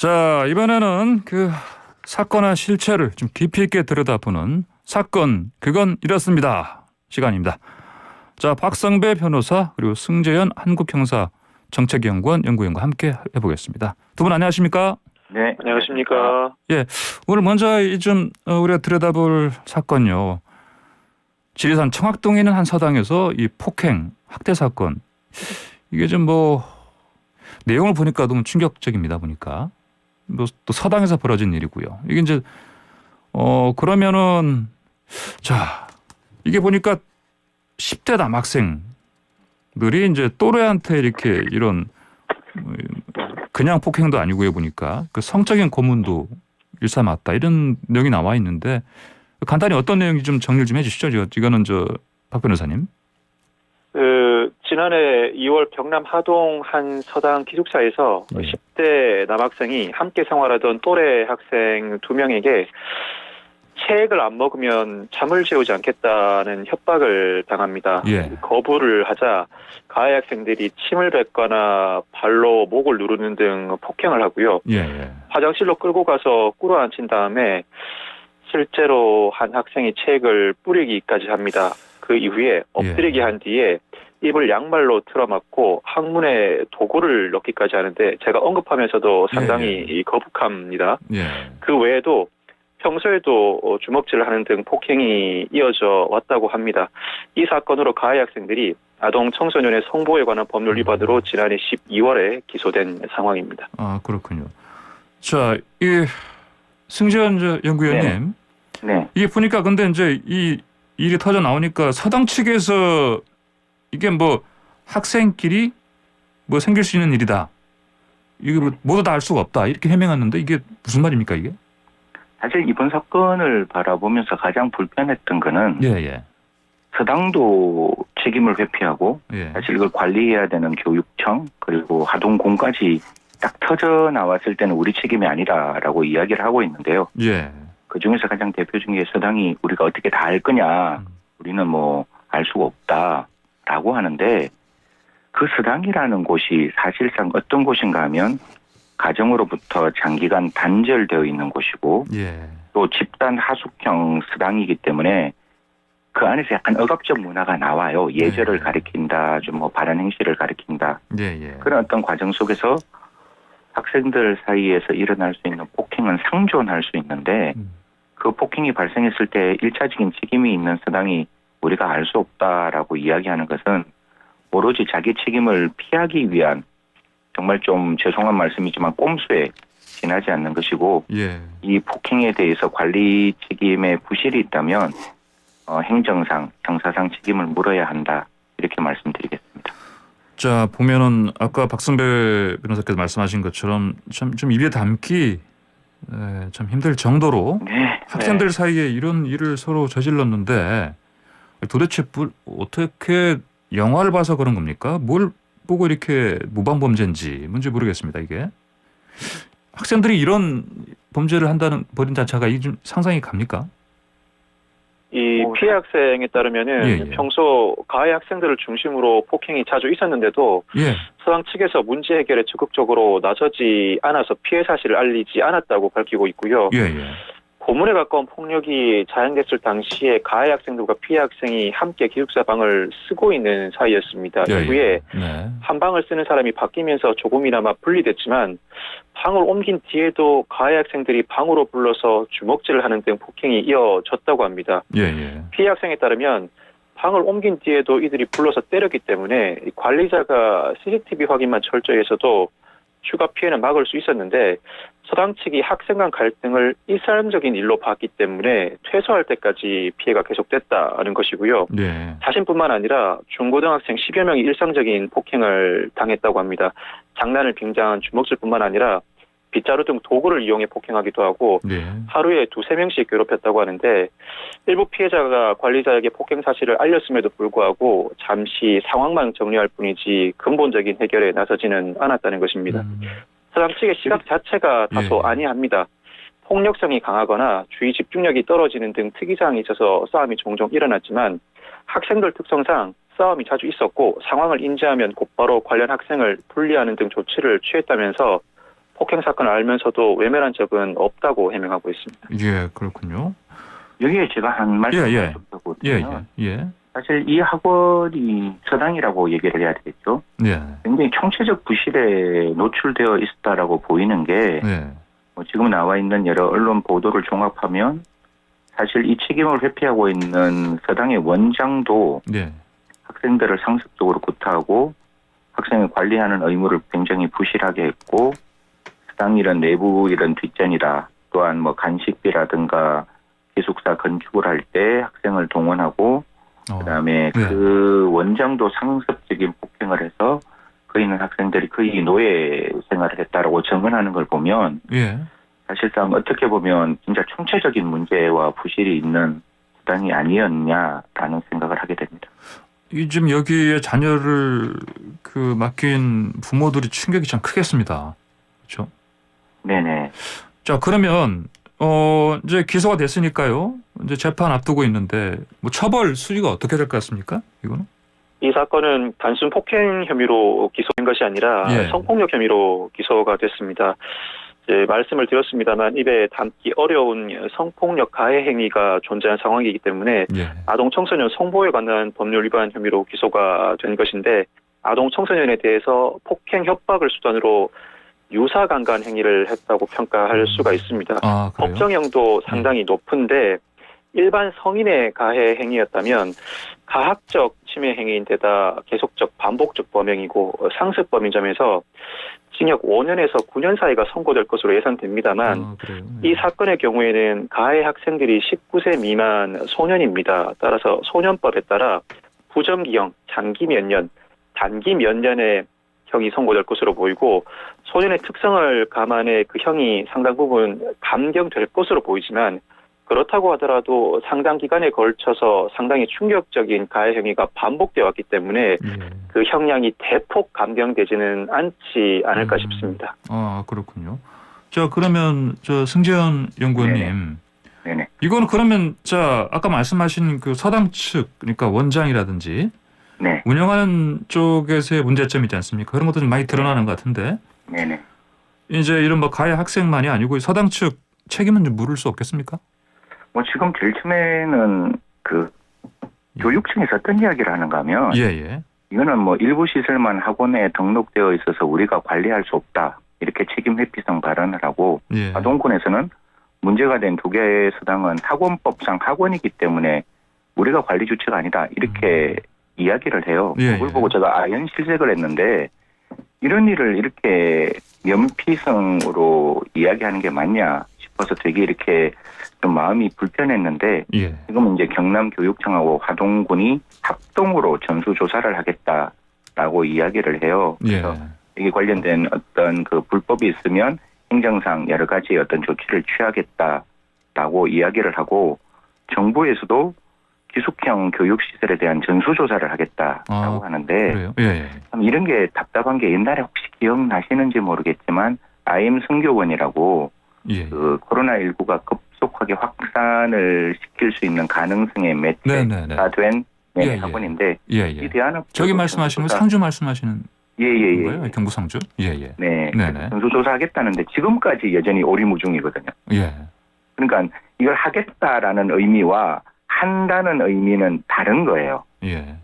자, 이번에는 그 사건의 실체를 좀 깊이 있게 들여다보는 사건 그건 이렇습니다 시간입니다. 자, 박성배 변호사 그리고 승재현 한국형사정책연구원 연구위원과 함께 해보겠습니다. 두 분 안녕하십니까? 네, 안녕하십니까. 예, 오늘 먼저 좀 우리가 들여다볼 사건요. 지리산 청학동에 있는 한 서당에서 이 폭행 학대 사건, 이게 좀 내용을 보니까 너무 충격적입니다. 보니까 또 서당에서 벌어진 일이고요. 이게 이제 그러면은 자, 이게 보니까 10대 남학생들이 이제 또래한테 이렇게 이런 그냥 폭행도 아니고요. 보니까 그 성적인 고문도 일삼았다 이런 내용이 나와 있는데 간단히 어떤 내용인지 좀 정리를 좀 해주시죠. 이거는 박 변호사님. 지난해 2월 경남 하동 한 서당 기숙사에서 10대 남학생이 함께 생활하던 또래 학생 2명에게 체액을 안 먹으면 잠을 재우지 않겠다는 협박을 당합니다. 예. 거부를 하자 가해 학생들이 침을 뱉거나 발로 목을 누르는 등 폭행을 하고요. 예. 화장실로 끌고 가서 끌어안친 다음에 실제로 한 학생이 체액을 뿌리기까지 합니다. 그 이후에 엎드리게 한 뒤에 입을 양말로 틀어막고 항문에 도구를 넣기까지 하는데 제가 언급하면서도 상당히 거북합니다. 그 외에도 평소에도 주먹질을 하는 등 폭행이 이어져 왔다고 합니다. 이 사건으로 가해 학생들이 아동 청소년의 성보호에 관한 법률 위반으로 지난해 12월에 기소된 상황입니다. 아, 그렇군요. 자, 이 승재현 연구위원님. 네. 이게 보니까 근데 이제 이 일이 터져 나오니까 서당 측에서 이게 학생끼리 생길 수 있는 일이다. 이게 모두 다 알 수가 없다. 이렇게 해명했는데 이게 무슨 말입니까 이게? 사실 이번 사건을 바라보면서 가장 불편했던 거는 서당도 책임을 회피하고 사실 이걸 관리해야 되는 교육청 그리고 하동공까지 딱 터져 나왔을 때는 우리 책임이 아니라라고 이야기를 하고 있는데요. 그중에서 가장 대표적인 게 서당이 우리가 어떻게 다 알 거냐. 우리는 알 수가 없다라고 하는데 그 서당이라는 곳이 사실상 어떤 곳인가 하면 가정으로부터 장기간 단절되어 있는 곳이고 또 집단 하숙형 서당이기 때문에 그 안에서 약간 억압적 문화가 나와요. 예절을 가리킨다, 좀 발언 행실을 가리킨다. 그런 어떤 과정 속에서 학생들 사이에서 일어날 수 있는 폭행은 상존할 수 있는데 그 폭행이 발생했을 때 1차적인 책임이 있는 서당이 우리가 알 수 없다라고 이야기하는 것은 오로지 자기 책임을 피하기 위한 정말 좀 죄송한 말씀이지만 꼼수에 지나지 않는 것이고 이 폭행에 대해서 관리 책임에 부실이 있다면 행정상, 형사상 책임을 물어야 한다 이렇게 말씀드리겠습니다. 자, 보면은 아까 박성배 변호사께서 말씀하신 것처럼 좀 입에 담기 참 힘들 정도로 학생들 사이에 이런 일을 서로 저질렀는데 도대체 어떻게 영화를 봐서 그런 겁니까? 뭘 보고 이렇게 무방범죄인지 뭔지 모르겠습니다. 이게 학생들이 이런 범죄를 벌인 자체가 이게 좀 상상이 갑니까? 이 피해 학생에 따르면은 평소 가해 학생들을 중심으로 폭행이 자주 있었는데도 서당 측에서 문제 해결에 적극적으로 나서지 않아서 피해 사실을 알리지 않았다고 밝히고 있고요. 고문에 가까운 폭력이 자행됐을 당시에 가해 학생들과 피해 학생이 함께 기숙사 방을 쓰고 있는 사이였습니다. 이후에 한 방을 쓰는 사람이 바뀌면서 조금이나마 분리됐지만 방을 옮긴 뒤에도 가해 학생들이 방으로 불러서 주먹질을 하는 등 폭행이 이어졌다고 합니다. 피해 학생에 따르면 방을 옮긴 뒤에도 이들이 불러서 때렸기 때문에 관리자가 CCTV 확인만 철저히 해서도 추가 피해는 막을 수 있었는데 서당 측이 학생 간 갈등을 일상적인 일로 봤기 때문에 퇴소할 때까지 피해가 계속됐다는 것이고요. 자신뿐만 아니라 중고등학생 10여 명이 일상적인 폭행을 당했다고 합니다. 장난을 빙자한 주먹질뿐만 아니라 빗자루 등 도구를 이용해 폭행하기도 하고 하루에 2-3명씩 괴롭혔다고 하는데 일부 피해자가 관리자에게 폭행 사실을 알렸음에도 불구하고 잠시 상황만 정리할 뿐이지 근본적인 해결에 나서지는 않았다는 것입니다. 서당 측의 시각 자체가 다소 아니합니다. 폭력성이 강하거나 주의 집중력이 떨어지는 등 특이사항이 있어서 싸움이 종종 일어났지만 학생들 특성상 싸움이 자주 있었고 상황을 인지하면 곧바로 관련 학생을 분리하는 등 조치를 취했다면서 폭행 사건을 알면서도 외면한 적은 없다고 해명하고 있습니다. 예, 그렇군요. 여기에 제가 한 말씀 드리고 사실 이 학원이 서당이라고 얘기를 해야 되겠죠. 예. 굉장히 총체적 부실에 노출되어 있었다라고 보이는 게 지금 나와 있는 여러 언론 보도를 종합하면 사실 이 책임을 회피하고 있는 서당의 원장도 학생들을 상습적으로 구타하고 학생을 관리하는 의무를 굉장히 부실하게 했고 서당 이런 내부 이런 뒷전이라 또한 뭐 간식비라든가 기숙사 건축을 할 때 학생을 동원하고 그다음에 그 원장도 상습적인 폭행을 해서 거기 있는 학생들이 거의 노예 생활을 했다라고 증언하는 걸 보면 사실상 어떻게 보면 진짜 총체적인 문제와 부실이 있는 수단이 아니었냐라는 생각을 하게 됩니다. 지금 여기에 자녀를 맡긴 부모들이 충격이 참 크겠습니다. 그렇죠? 네네. 자, 그러면 이제 기소가 됐으니까요. 이제 재판 앞두고 있는데 뭐 처벌 수위가 어떻게 될 것 같습니까? 이거는? 이 사건은 단순 폭행 혐의로 기소된 것이 아니라 성폭력 혐의로 기소가 됐습니다. 이제 말씀을 드렸습니다만 입에 담기 어려운 성폭력 가해 행위가 존재한 상황이기 때문에 아동 청소년 성보호에 관한 법률 위반 혐의로 기소가 된 것인데 아동 청소년에 대해서 폭행 협박을 수단으로 유사 강간 행위를 했다고 평가할 수가 있습니다. 법정형도 상당히 높은데 일반 성인의 가해 행위였다면 가학적 침해 행위인데다 계속적 반복적 범행이고 상습범인 점에서 징역 5년에서 9년 사이가 선고될 것으로 예상됩니다만 이 사건의 경우에는 가해 학생들이 19세 미만 소년입니다. 따라서 소년법에 따라 부정기형, 장기 몇 년, 단기 몇 년의 형이 선고될 것으로 보이고 소년의 특성을 감안해 그 형이 상당 부분 감경될 것으로 보이지만 그렇다고 하더라도 상당 기간에 걸쳐서 상당히 충격적인 가해 행위가 반복되어 왔기 때문에 그 형량이 대폭 감경되지는 않지 않을까 싶습니다. 그렇군요. 자, 그러면 승재현 연구원님, 이거는 그러면 아까 말씀하신 그 서당 측, 그러니까 원장이라든지 운영하는 쪽에서의 문제점이지 않습니까? 그런 것도 좀 많이 드러나는 것 같은데. 이제 이런 뭐 가해 학생만이 아니고 서당 측 책임은 좀 물을 수 없겠습니까? 뭐 지금 제일 처음에는 그 교육청에서 어떤 이야기를 하는가 하면 이거는 뭐 일부 시설만 학원에 등록되어 있어서 우리가 관리할 수 없다. 이렇게 책임 회피성 발언을 하고 아동권에서는 문제가 된 두 개의 서당은 학원법상 학원이기 때문에 우리가 관리 주체가 아니다. 이렇게 이야기를 해요. 그걸 보고 제가 아연 실색을 했는데 이런 일을 이렇게 연피성으로 이야기하는 게 맞냐 싶어서 되게 이렇게 좀 마음이 불편했는데 지금 이제 경남교육청하고 화동군이 합동으로 전수조사를 하겠다라고 이야기를 해요. 그래서 여기 관련된 어떤 그 불법이 있으면 행정상 여러 가지 어떤 조치를 취하겠다라고 이야기를 하고 정부에서도 기숙형 교육시설에 대한 전수조사를 하겠다라고 하는데 참 이런 게 답답한 게 옛날에 혹시 기억나시는지 모르겠지만 IM 성교원이라고 그 코로나19가 급속하게 확산을 시킬 수 있는 가능성에 매체가 된 학원인데 이 대안은 저기 말씀하시는 건 상주 말씀하시는 건가요? 경북 상주? 전수조사하겠다는데 지금까지 여전히 오리무중이거든요. 그러니까 이걸 하겠다라는 의미와 한다는 의미는 다른 거예요.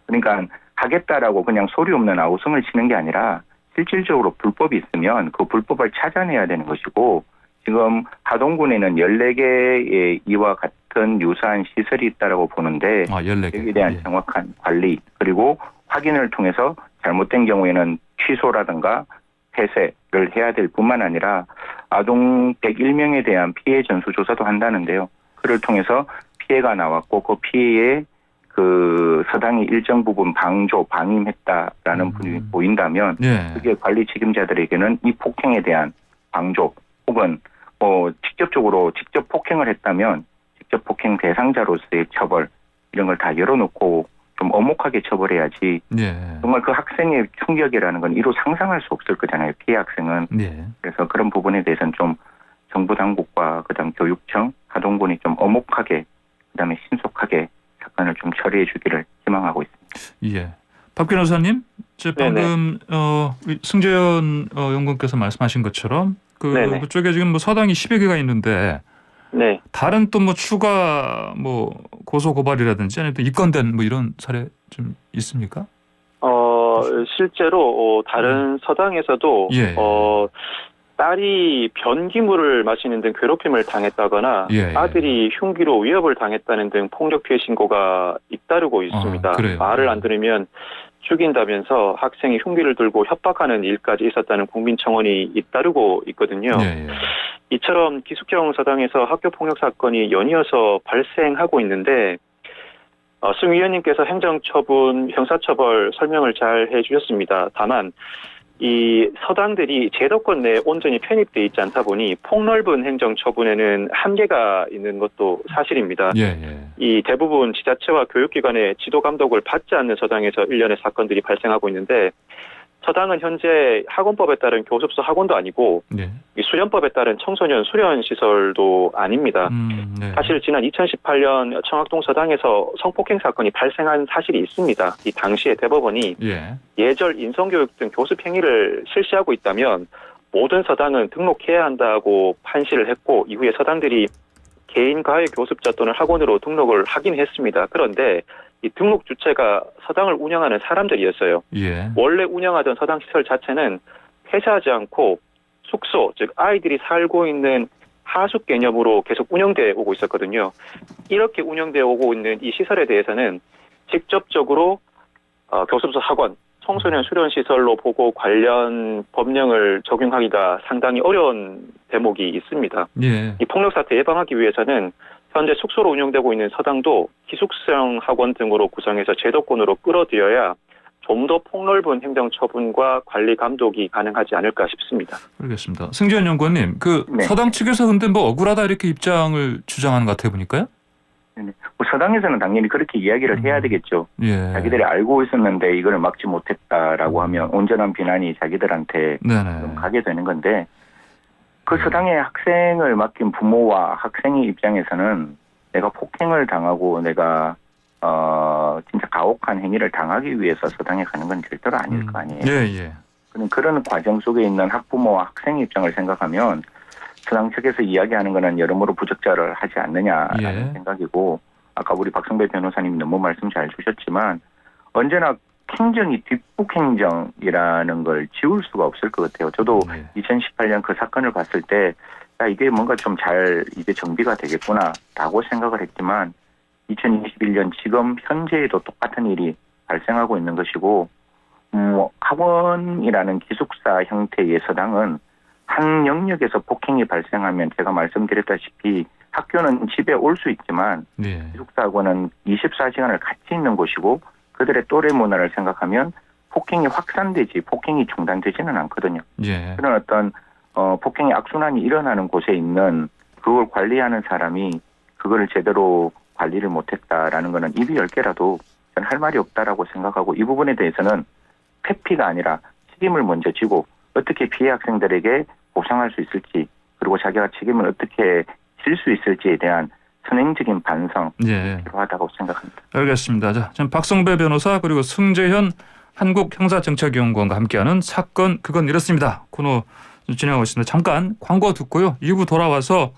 그러니까 하겠다라고 그냥 소리 없는 아우성을 치는 게 아니라 실질적으로 불법이 있으면 그 불법을 찾아내야 되는 것이고 지금 하동군에는 14개의 이와 같은 유사한 시설이 있다고 보는데 14개. 여기에 대한 정확한 관리 그리고 확인을 통해서 잘못된 경우에는 취소라든가 폐쇄를 해야 될 뿐만 아니라 아동 101명에 대한 피해 전수조사도 한다는데요. 그를 통해서 피해가 나왔고 그 피해에 그 서당이 일정 부분 방임했다라는 분이 보인다면 그게 관리 책임자들에게는 이 폭행에 대한 방조 혹은 직접 폭행을 했다면 직접 폭행 대상자로서의 처벌 이런 걸 다 열어놓고 좀 엄혹하게 처벌해야지 정말 그 학생의 충격이라는 건 이루 상상할 수 없을 거잖아요. 피해 학생은. 그래서 그런 부분에 대해서는 좀 정부 당국과 그다음 교육청, 하동군이 좀 엄혹하게 그다음에 신속하게 사건을 좀 처리해 주기를 희망하고 있습니다. 박 변호사님, 방금 승재현 연구원께서 말씀하신 것처럼 그쪽에 지금 뭐 사당이 10여 개가 있는데 네. 다른 또 뭐 추가 뭐 고소 고발이라든지 아니면 또 입건된 뭐 이런 사례 좀 있습니까? 실제로 다른 서당에서도 딸이 변기물을 마시는 등 괴롭힘을 당했다거나 아들이 흉기로 위협을 당했다는 등 폭력 피해 신고가 잇따르고 있습니다. 말을 안 들으면 죽인다면서 학생이 흉기를 들고 협박하는 일까지 있었다는 국민청원이 잇따르고 있거든요. 이처럼 기숙형 서당에서 학교 폭력 사건이 연이어서 발생하고 있는데 승 위원님께서 행정처분, 형사처벌 설명을 잘 해주셨습니다. 다만 이 서당들이 제도권 내에 온전히 편입돼 있지 않다 보니 폭넓은 행정처분에는 한계가 있는 것도 사실입니다. 이 대부분 지자체와 교육기관의 지도 감독을 받지 않는 서당에서 일련의 사건들이 발생하고 있는데 서당은 현재 학원법에 따른 교습소 학원도 아니고 이 수련법에 따른 청소년 수련시설도 아닙니다. 사실 지난 2018년 청학동 서당에서 성폭행 사건이 발생한 사실이 있습니다. 이 당시에 대법원이 예절 인성교육 등 교습 행위를 실시하고 있다면 모든 서당은 등록해야 한다고 판시를 했고 이후에 서당들이 개인 과외 교습자 또는 학원으로 등록을 하긴 했습니다. 그런데 이 등록 주체가 서당을 운영하는 사람들이었어요. 원래 운영하던 서당 시설 자체는 폐쇄하지 않고 숙소, 즉 아이들이 살고 있는 하숙 개념으로 계속 운영되어 오고 있었거든요. 이렇게 운영되어 오고 있는 이 시설에 대해서는 직접적으로 교습소 학원, 청소년 수련시설로 보고 관련 법령을 적용하기가 상당히 어려운 대목이 있습니다. 이 폭력 사태 예방하기 위해서는 현재 숙소로 운영되고 있는 서당도 기숙성 학원 등으로 구성해서 제도권으로 끌어들여야 좀 더 폭넓은 행정처분과 관리 감독이 가능하지 않을까 싶습니다. 알겠습니다. 승지현 연구원님, 서당 측에서 근데 뭐 억울하다 이렇게 입장을 주장하는 것 같아요 보니까요? 뭐 서당에서는 당연히 그렇게 이야기를 해야 되겠죠. 자기들이 알고 있었는데 이걸 막지 못했다라고 하면 온전한 비난이 자기들한테 좀 가게 되는 건데 그 서당의 학생을 맡긴 부모와 학생의 입장에서는 내가 폭행을 당하고 내가 진짜 가혹한 행위를 당하기 위해서 서당에 가는 건 절대로 아닐 거 아니에요. 그런 과정 속에 있는 학부모와 학생의 입장을 생각하면 서당 측에서 이야기하는 거는 여러모로 부적절을 하지 않느냐라는 생각이고 아까 우리 박성배 변호사님 너무 말씀 잘 주셨지만 언제나 행정이 뒷북 행정이라는 걸 지울 수가 없을 것 같아요. 저도 2018년 그 사건을 봤을 때 이게 뭔가 좀 잘 이제 정비가 되겠구나라고 생각을 했지만 2021년 지금 현재에도 똑같은 일이 발생하고 있는 것이고 학원이라는 기숙사 형태의 서당은 한 영역에서 폭행이 발생하면 제가 말씀드렸다시피 학교는 집에 올 수 있지만 기숙사 학원은 24시간을 같이 있는 곳이고 그들의 또래 문화를 생각하면 폭행이 확산되지 폭행이 중단되지는 않거든요. 그런 어떤 폭행의 악순환이 일어나는 곳에 있는 그걸 관리하는 사람이 그거를 제대로 관리를 못했다라는 거는 입이 10개라도 저는 할 말이 없다라고 생각하고 이 부분에 대해서는 회피가 아니라 책임을 먼저 지고 어떻게 피해 학생들에게 보상할 수 있을지 그리고 자기가 책임을 어떻게 질 수 있을지에 대한 선행적인 반성 필요하다고 생각합니다. 알겠습니다. 자, 지금 박성배 변호사 그리고 승재현 한국형사정책연구원과 함께하는 사건 그건 이렇습니다. 코너 진행하고 있습니다. 잠깐 광고 듣고요. 2부 돌아와서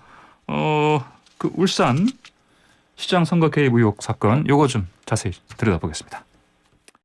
그 울산 시장 선거 개입 의혹 사건 요거 좀 자세히 들여다보겠습니다.